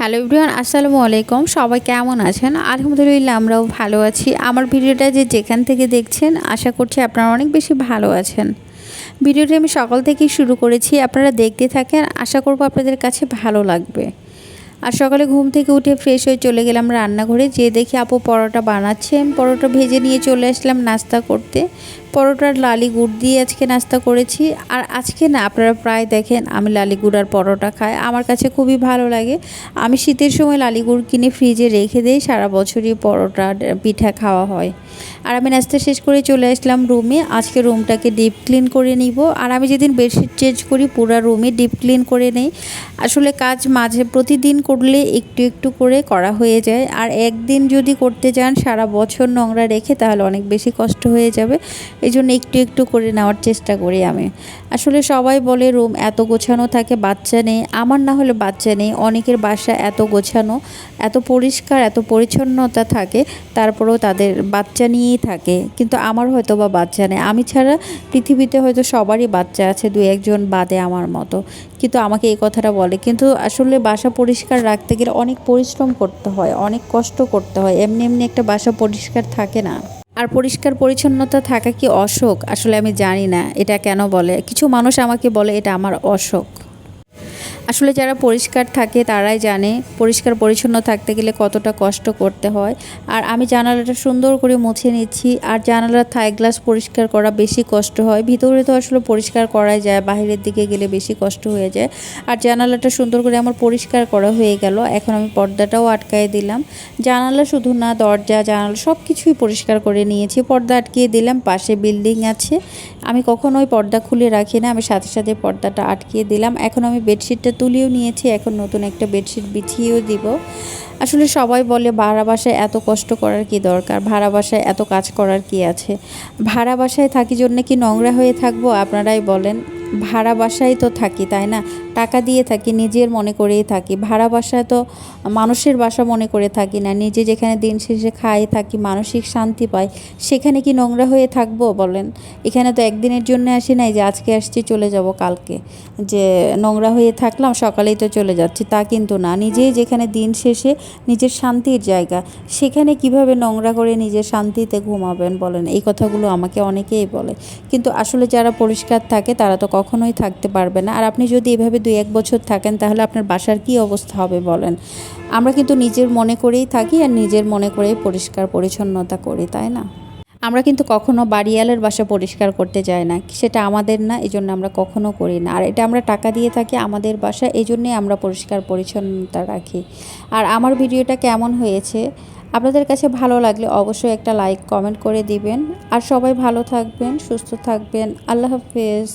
Hello everyone, আসসালামু আলাইকুম। সবাই কেমন আছেন? আলহামদুলিল্লাহ আমরাও ভালো আছি। আমার ভিডিওটা যেখান থেকে দেখছেন আশা করছি আপনারা অনেক বেশি ভালো আছেন। ভিডিওটি আমি সকাল থেকেই শুরু করেছি, আপনারা দেখতে থাকেন, আশা করব আপনাদের কাছে ভালো লাগবে। আর সকালে ঘুম থেকে উঠে ফ্রেশ হয়ে চলে গেলাম রান্নাঘরে, যেয়ে দেখি আপু পরোটা বানাচ্ছে। আমি পরোটা ভেজে নিয়ে চলে আসলাম নাস্তা করতে। পরোটার লালি গুড় দিয়ে আজকে নাস্তা করেছি। আর আজকে না, আপনারা প্রায় দেখেন আমি লালি গুড় আর পরোটা খাই, আমার কাছে খুবই ভালো লাগে। আমি শীতের সময় লালি গুড় কিনে ফ্রিজে রেখে দিই, সারা বছরই পরোটা পিঠা খাওয়া হয়। আর আমি নাস্তা শেষ করে চলে আসলাম রুমে। আজকে রুমটাকে ডিপ ক্লিন করে নিব। আর আমি যেদিন বেডশিট চেঞ্জ করি পুরো রুমে ডিপ ক্লিন করে নেই। আসলে কাজ মাঝে প্রতিদিন করলে একটু একটু করে করা হয়ে যায়, আর একদিন যদি করতে যান সারা বছর নোংরা রেখে তাহলে অনেক বেশি কষ্ট হয়ে যাবে। এই জন্য একটু একটু করে নেওয়ার চেষ্টা করি আমি। আসলে সবাই বলে রুম এত গোছানো থাকে, বাচ্চা নেই। আমার না হলে বাচ্চা নেই, অনেকের বাসা এত গোছানো, এত পরিষ্কার, এত পরিচ্ছন্নতা থাকে, তারপরেও তাদের বাচ্চা নিয়েই থাকে। কিন্তু আমার হয়তো বা বাচ্চা নেই। আমি ছাড়া পৃথিবীতে হয়তো সবারই বাচ্চা আছে, দু একজন বাদে আমার মতো। কিন্তু আমাকে এই কথাটা বলে। কিন্তু আসলে বাসা পরিষ্কার রাখতে গেলে অনেক পরিশ্রম করতে হয়, অনেক কষ্ট করতে হয়। এমনি এমনি একটা বাসা পরিষ্কার থাকে না। আর পরিষ্কার পরিচ্ছন্নতা থাকা কি অসুখ? আসলে আমি জানি না এটা কেন বলে। কিছু মানুষ আমাকে বলে এটা আমার অসুখ। আসলে যারা পরিষ্কার থাকে তারাই জানে পরিষ্কার পরিচ্ছন্ন থাকতে গেলে কতটা কষ্ট করতে হয়। আর আমি জানালাটা সুন্দর করে মুছে নিচ্ছি। আর জানালার থাই গ্লাস পরিষ্কার করা বেশি কষ্ট হয়, ভিতরে তো আসলে পরিষ্কার করাই যায়, বাইরের দিকে গেলে বেশি কষ্ট হয়ে যায়। আর জানালাটা সুন্দর করে আমার পরিষ্কার করা হয়ে গেল। এখন আমি পর্দাটাও আটকায় দিলাম। জানালা শুধু না, দরজা জানালা সব কিছুই পরিষ্কার করে নিয়েছি, পর্দা আটকিয়ে দিলাম। পাশে বিল্ডিং আছে, আমি কখনোই পর্দা খুলে রাখি না, আমি সাথে সাথে পর্দাটা আটকিয়ে দিলাম। এখন আমি বেডশিটটা তুলিও নিয়েছি, এখন নতুন একটা বেডশিট বিছিয়েও দিব। আসলে সবাই বলে ভাড়া বাসায় এত কষ্ট করার কি দরকার, ভাড়া বাসায় এত কাজ করার কি আছে। ভাড়া বাসায় থাকি জন্য কি নোংরা হয়ে থাকবো? আপনারাই বলেন। ভাড়া বাসায় তো থাকি, তাই না? টাকা দিয়ে থাকি, নিজের মনে করেই থাকি। ভাড়া বাসায় তো মানুষের বাসা মনে করে থাকি না, নিজে যেখানে দিন শেষে খাই থাকি, মানসিক শান্তি পাই, সেখানে কি নোংরা হয়ে থাকবো বলেন? এখানে তো একদিনের জন্য আসি নাই যে আজকে আসছি চলে যাব কালকে, যে নোংরা হয়ে থাকলাম সকালেই তো চলে যাচ্ছি, তা কিন্তু না। নিজেই যেখানে দিন শেষে নিজের শান্তির জায়গা, সেখানে কিভাবে নোংরা করে নিজের শান্তিতে ঘুমাবেন বলেন? এই কথাগুলো আমাকে অনেকেই বলে। কিন্তু আসলে যারা পরিষ্কার থাকে তারা তো কখনোই থাকতে পারবে না। আর আপনি যদি এভাবে 2-1 বছর থাকেন তাহলে আপনার বাসার কি অবস্থা হবে বলেন? আমরা কিন্তু নিজের মনে করেই থাকি আর নিজের মনে করেই পরিষ্কার পরিচ্ছন্নতা করি, তাই না? আমরা কিন্তু কখনো বাড়িওয়ালের বাসা পরিষ্কার করতে যাই না, সেটা আমাদের না, এই জন্য আমরা কখনো করি না। আর এটা আমরা টাকা দিয়ে থাকি আমাদের বাসা, এই জন্যেই আমরা পরিষ্কার পরিচ্ছন্নতা রাখি। আর আমার ভিডিওটা কেমন হয়েছে আপনাদের কাছে ভালো লাগলে অবশ্যই একটা লাইক কমেন্ট করে দিবেন। আর সবাই ভালো থাকবেন, সুস্থ থাকবেন। আল্লাহ হাফেজ।